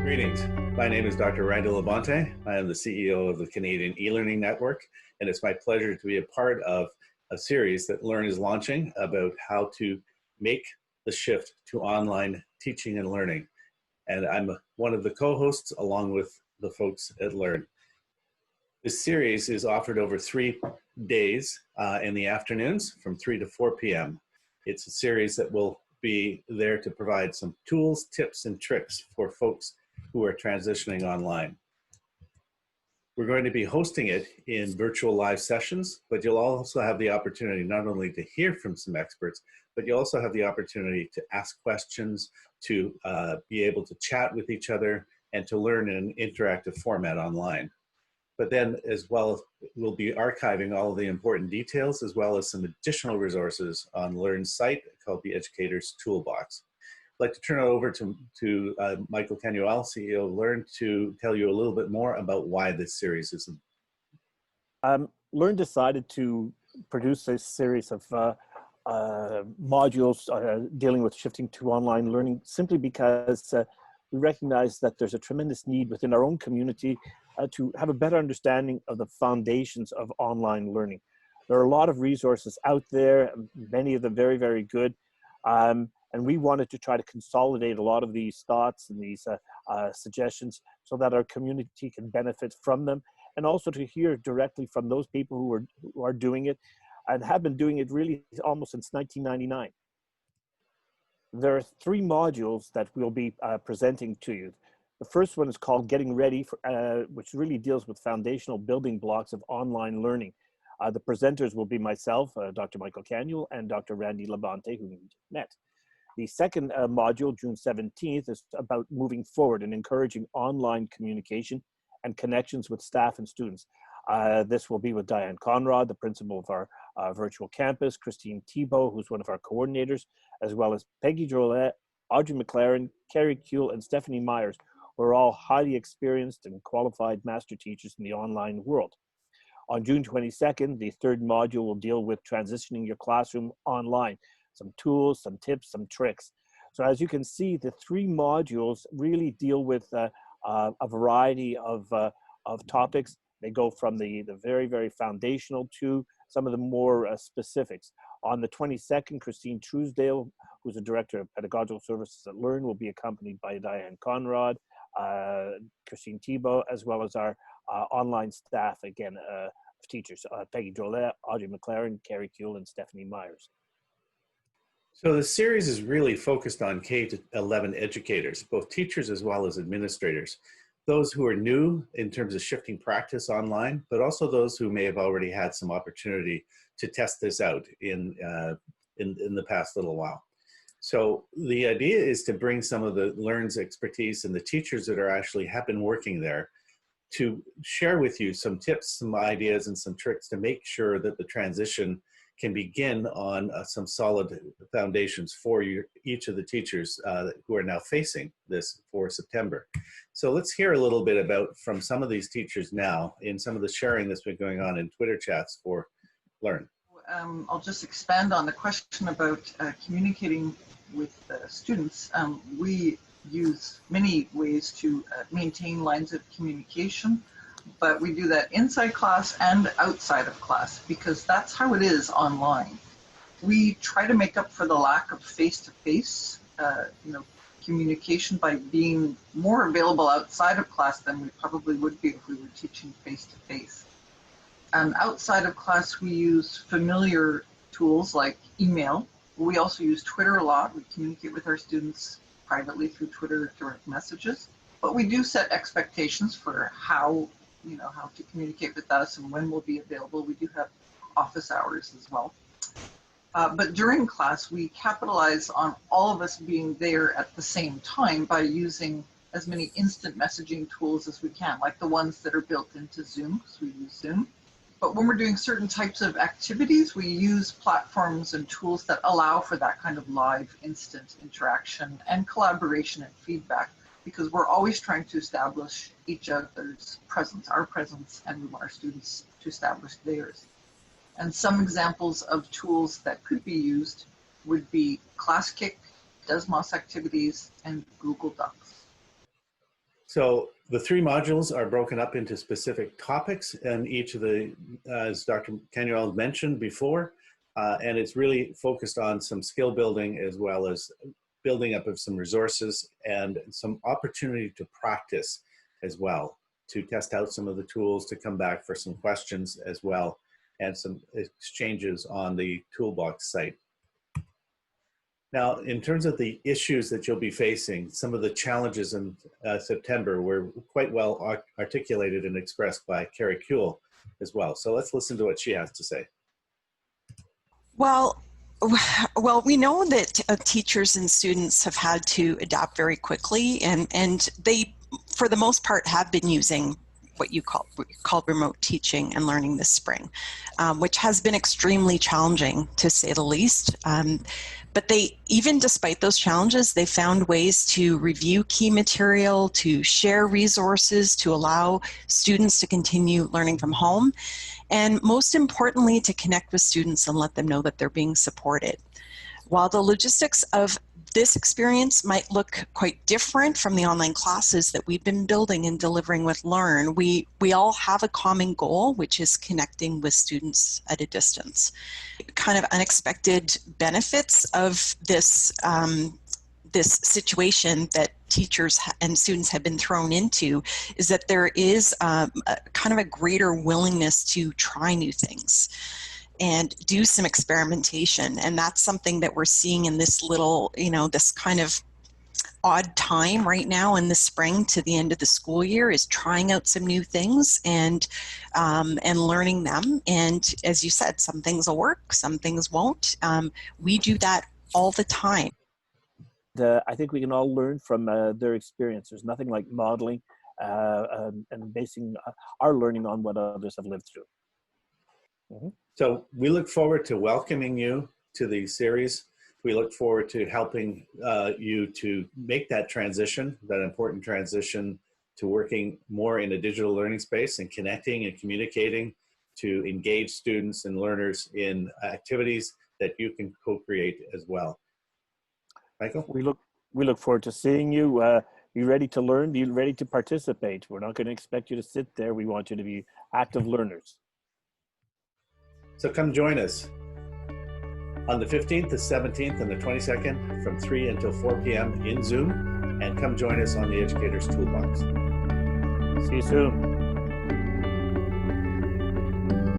Greetings. My name is Dr. Randall Labonte. I am the CEO of the Canadian eLearning Network, and it's my pleasure to be a part of a series that Learn is launching about how to make the shift to online teaching and learning. And I'm one of the co-hosts along with the folks at Learn. This series is offered over 3 days in the afternoons from 3 to 4 p.m. It's a series that will be there to provide some tools, tips, and tricks for folks who are transitioning online. We're going to be hosting it in virtual live sessions, but you'll also have the opportunity not only to hear from some experts, but you'll also have the opportunity to ask questions, to be able to chat with each other, and to learn in an interactive format online. But then as well, we'll be archiving all of the important details as well as some additional resources on Learn's site called the Educator's Toolbox. I'd like to turn it over to Michael Canuel, CEO of Learn, to tell you a little bit more about why this series is. Learn decided to produce a series of modules dealing with shifting to online learning simply because we recognize that there's a tremendous need within our own community to have a better understanding of the foundations of online learning. There are a lot of resources out there, many of them very, very good. And we wanted to try to consolidate a lot of these thoughts and these suggestions so that our community can benefit from them, and also to hear directly from those people who are doing it and have been doing it really almost since 1999. There are 3 modules that we'll be presenting to you. The first one is called Getting Ready, which really deals with foundational building blocks of online learning. The presenters will be myself, Dr. Michael Canuel, and Dr. Randy Labonte, who we met. The second module, June 17th, is about moving forward and encouraging online communication and connections with staff and students. This will be with Diane Conrad, the principal of our virtual campus, Christine Thibault, who's one of our coordinators, as well as Peggy Drolet, Audrey McLaren, Carrie Kuehl, and Stephanie Myers, who are all highly experienced and qualified master teachers in the online world. On June 22nd, the third module will deal with transitioning your classroom online. Some tools, some tips, some tricks. So as you can see, the 3 modules really deal with a variety of topics. They go from the very, very foundational to some of the more specifics. On the 22nd, Christine Truesdale, who's the Director of Pedagogical Services at Learn, will be accompanied by Diane Conrad, Christine Thibault, as well as our online staff, again, teachers, Peggy Drolet, Audrey McLaren, Carrie Kuehl, and Stephanie Myers. So the series is really focused on K-11 educators, both teachers as well as administrators. Those who are new in terms of shifting practice online, but also those who may have already had some opportunity to test this out in the past little while. So the idea is to bring some of the Learn's expertise and the teachers that have been working there to share with you some tips, some ideas, and some tricks to make sure that the transition can begin on some solid foundations for each of the teachers who are now facing this for September. So let's hear a little bit from some of these teachers now in some of the sharing that's been going on in Twitter chats for Learn. I'll just expand on the question about communicating with students. We use many ways to maintain lines of communication, but we do that inside class and outside of class because that's how it is online. We try to make up for the lack of face-to-face communication by being more available outside of class than we probably would be if we were teaching face-to-face. Outside of class, we use familiar tools like email. We also use Twitter a lot. We communicate with our students privately through Twitter direct messages, but we do set expectations for how to communicate with us and when we'll be available. We do have office hours as well. But during class, we capitalize on all of us being there at the same time by using as many instant messaging tools as we can, like the ones that are built into Zoom, because we use Zoom. But when we're doing certain types of activities, we use platforms and tools that allow for that kind of live, instant interaction and collaboration and feedback, because we're always trying to establish each other's presence, our presence, and our students to establish theirs. And some examples of tools that could be used would be ClassKick, Desmos Activities, and Google Docs. So the three modules are broken up into specific topics, and each of the, as Dr. Canuel mentioned before, and it's really focused on some skill building as well as building up of some resources and some opportunity to practice as well, to test out some of the tools, to come back for some questions as well, and some exchanges on the toolbox site. Now, in terms of the issues that you'll be facing, some of the challenges in September were quite well articulated and expressed by Carrie Kuehl as well. So let's listen to what she has to say. Well, we know that teachers and students have had to adapt very quickly, and they, for the most part, have been using what you call remote teaching and learning this spring, which has been extremely challenging, to say the least. But they, even despite those challenges, they found ways to review key material, to share resources, to allow students to continue learning from home, and most importantly, to connect with students and let them know that they're being supported. While the logistics of this experience might look quite different from the online classes that we've been building and delivering with Learn, we all have a common goal, which is connecting with students at a distance. Kind of unexpected benefits of this, this situation that teachers and students have been thrown into is that there is kind of a greater willingness to try new things and do some experimentation. And that's something that we're seeing in this little, this kind of odd time right now in the spring to the end of the school year, is trying out some new things and learning them. And as you said, some things will work, some things won't. We do that all the time. I think we can all learn from their experience. There's nothing like modeling and basing our learning on what others have lived through. Mm-hmm. So we look forward to welcoming you to the series. We look forward to helping you to make that transition, that important transition to working more in a digital learning space and connecting and communicating to engage students and learners in activities that you can co-create as well. Michael? We look forward to seeing you. Be ready to learn, be ready to participate. We're not going to expect you to sit there. We want you to be active learners. So come join us on the 15th, the 17th, and the 22nd from 3 until 4 p.m. in Zoom, and come join us on the Educator's Toolbox. See you soon.